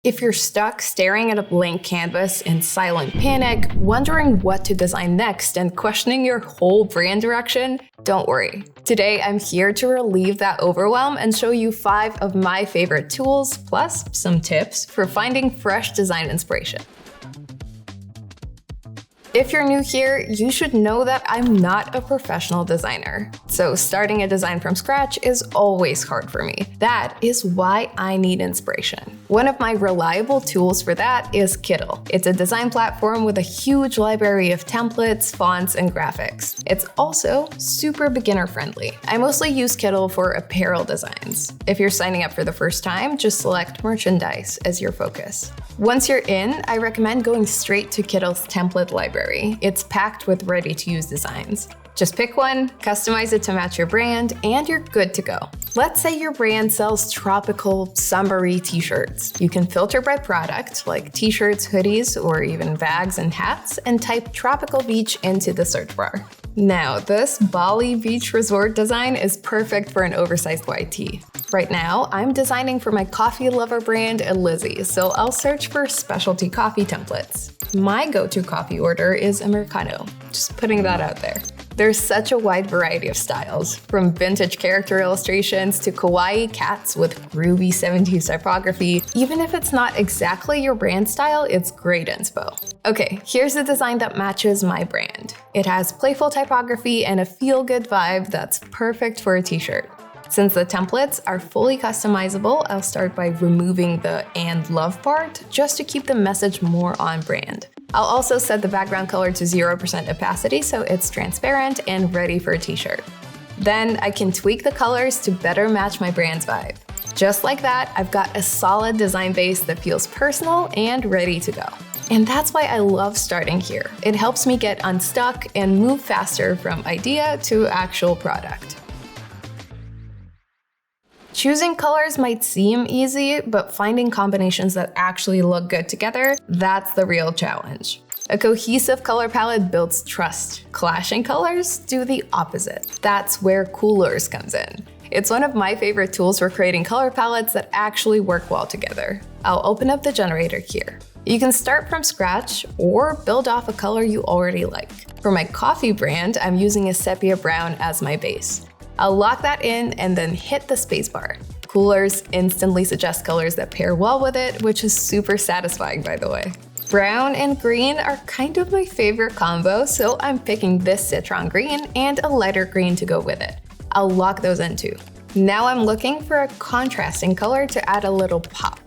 If you're stuck staring at a blank canvas in silent panic, wondering what to design next and questioning your whole brand direction, don't worry. Today, I'm here to relieve that overwhelm and show you 5 of my favorite tools, plus some tips for finding fresh design inspiration. If you're new here, you should know that I'm not a professional designer. So starting a design from scratch is always hard for me. That is why I need inspiration. One of my reliable tools for that is Kittl. It's a design platform with a huge library of templates, fonts, and graphics. It's also super beginner friendly. I mostly use Kittl for apparel designs. If you're signing up for the first time, just select merchandise as your focus. Once you're in, I recommend going straight to Kittl's template library. It's packed with ready-to-use designs. Just pick one, customize it to match your brand, and you're good to go. Let's say your brand sells tropical, summery t-shirts. You can filter by product, like t-shirts, hoodies, or even bags and hats, and type tropical beach into the search bar. Now, this Bali beach resort design is perfect for an oversized white tee. Right now, I'm designing for my coffee lover brand, Lizzie, so I'll search for specialty coffee templates. My go-to coffee order is Americano, just putting that out there. There's such a wide variety of styles, from vintage character illustrations to kawaii cats with groovy 70s typography. Even if it's not exactly your brand style, it's great inspo. Okay, here's a design that matches my brand. It has playful typography and a feel-good vibe that's perfect for a t-shirt. Since the templates are fully customizable, I'll start by removing the "and love" part just to keep the message more on brand. I'll also set the background color to 0% opacity so it's transparent and ready for a t-shirt. Then I can tweak the colors to better match my brand's vibe. Just like that, I've got a solid design base that feels personal and ready to go. And that's why I love starting here. It helps me get unstuck and move faster from idea to actual product. Choosing colors might seem easy, but finding combinations that actually look good together, that's the real challenge. A cohesive color palette builds trust. Clashing colors do the opposite. That's where Coolors comes in. It's one of my favorite tools for creating color palettes that actually work well together. I'll open up the generator here. You can start from scratch or build off a color you already like. For my coffee brand, I'm using a sepia brown as my base. I'll lock that in and then hit the spacebar. Coolors instantly suggest colors that pair well with it, which is super satisfying, by the way. Brown and green are kind of my favorite combo, so I'm picking this citron green and a lighter green to go with it. I'll lock those in too. Now I'm looking for a contrasting color to add a little pop.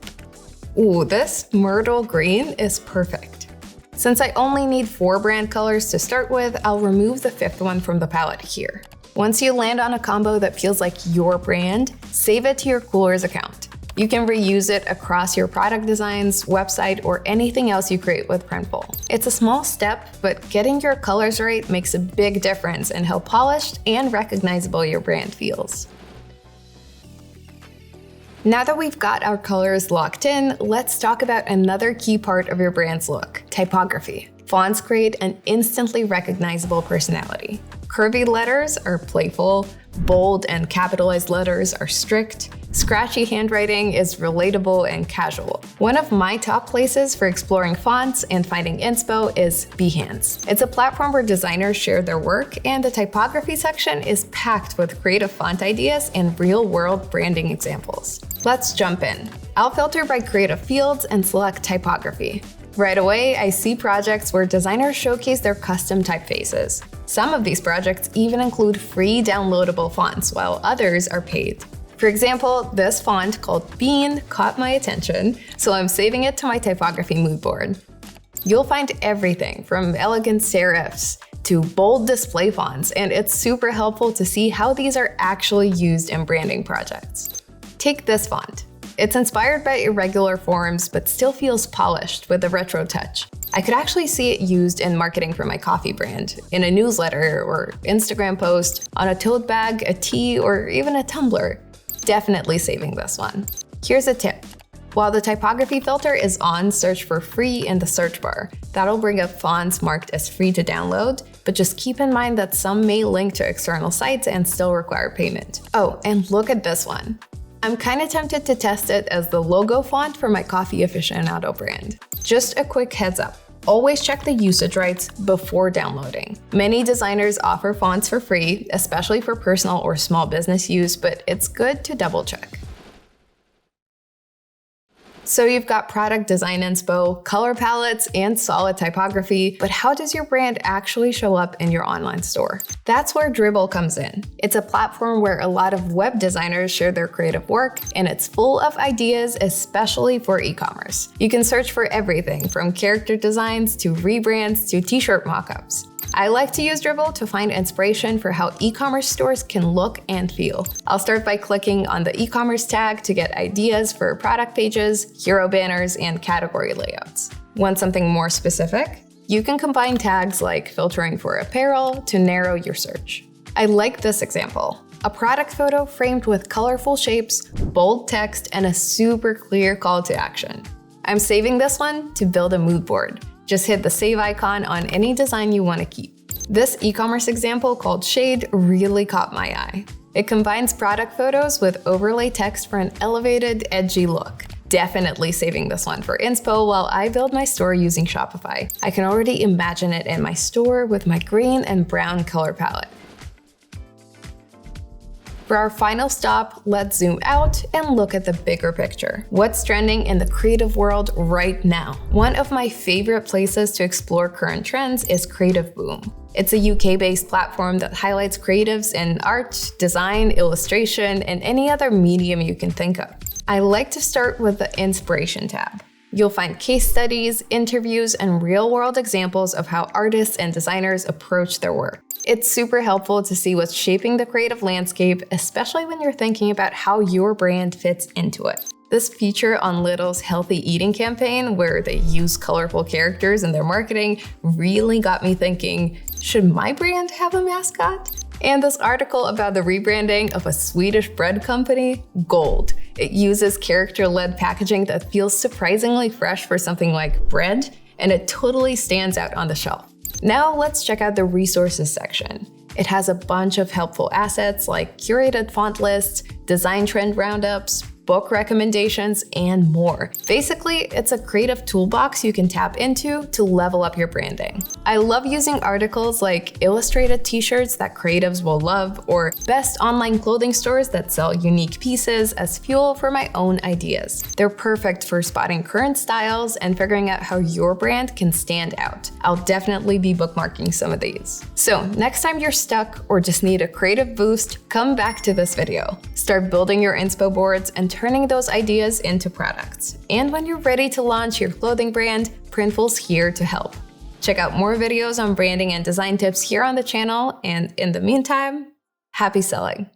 Ooh, this myrtle green is perfect. Since I only need 4 brand colors to start with, I'll remove the 5th one from the palette here. Once you land on a combo that feels like your brand, save it to your Coolors account. You can reuse it across your product designs, website, or anything else you create with Printful. It's a small step, but getting your colors right makes a big difference in how polished and recognizable your brand feels. Now that we've got our colors locked in, let's talk about another key part of your brand's look: typography. Fonts create an instantly recognizable personality. Curvy letters are playful, bold and capitalized letters are strict, scratchy handwriting is relatable and casual. One of my top places for exploring fonts and finding inspo is Behance. It's a platform where designers share their work, and the typography section is packed with creative font ideas and real-world branding examples. Let's jump in. I'll filter by creative fields and select typography. Right away, I see projects where designers showcase their custom typefaces. Some of these projects even include free downloadable fonts, while others are paid. For example, this font called Bean caught my attention, so I'm saving it to my typography mood board. You'll find everything from elegant serifs to bold display fonts, and it's super helpful to see how these are actually used in branding projects. Take this font. It's inspired by irregular forms, but still feels polished with a retro touch. I could actually see it used in marketing for my coffee brand, in a newsletter or Instagram post, on a tote bag, a tee, or even a tumbler. Definitely saving this one. Here's a tip. While the typography filter is on, search for free in the search bar. That'll bring up fonts marked as free to download, but just keep in mind that some may link to external sites and still require payment. Oh, and look at this one. I'm kinda tempted to test it as the logo font for my coffee aficionado brand. Just a quick heads up. Always check the usage rights before downloading. Many designers offer fonts for free, especially for personal or small business use, but it's good to double check. So you've got product design inspo, color palettes, and solid typography, but how does your brand actually show up in your online store? That's where Dribbble comes in. It's a platform where a lot of web designers share their creative work, and it's full of ideas, especially for e-commerce. You can search for everything from character designs to rebrands to t-shirt mockups. I like to use Dribbble to find inspiration for how e-commerce stores can look and feel. I'll start by clicking on the e-commerce tag to get ideas for product pages, hero banners, and category layouts. Want something more specific? You can combine tags like filtering for apparel to narrow your search. I like this example. A product photo framed with colorful shapes, bold text, and a super clear call to action. I'm saving this one to build a mood board. Just hit the save icon on any design you want to keep. This e-commerce example called Shade really caught my eye. It combines product photos with overlay text for an elevated, edgy look. Definitely saving this one for Inspo while I build my store using Shopify. I can already imagine it in my store with my green and brown color palette. For our final stop, let's zoom out and look at the bigger picture. What's trending in the creative world right now? One of my favorite places to explore current trends is Creative Boom. It's a UK-based platform that highlights creatives in art, design, illustration, and any other medium you can think of. I like to start with the Inspiration tab. You'll find case studies, interviews, and real-world examples of how artists and designers approach their work. It's super helpful to see what's shaping the creative landscape, especially when you're thinking about how your brand fits into it. This feature on Lidl's healthy eating campaign, where they use colorful characters in their marketing, really got me thinking, should my brand have a mascot? And this article about the rebranding of a Swedish bread company, Gold. It uses character-led packaging that feels surprisingly fresh for something like bread, and it totally stands out on the shelf. Now let's check out the resources section. It has a bunch of helpful assets like curated font lists, design trend roundups, book recommendations, and more. Basically, it's a creative toolbox you can tap into to level up your branding. I love using articles like illustrated t-shirts that creatives will love or best online clothing stores that sell unique pieces as fuel for my own ideas. They're perfect for spotting current styles and figuring out how your brand can stand out. I'll definitely be bookmarking some of these. So next time you're stuck or just need a creative boost, come back to this video. Start building your inspo boards and turning those ideas into products. And when you're ready to launch your clothing brand, Printful's here to help. Check out more videos on branding and design tips here on the channel, and in the meantime, happy selling!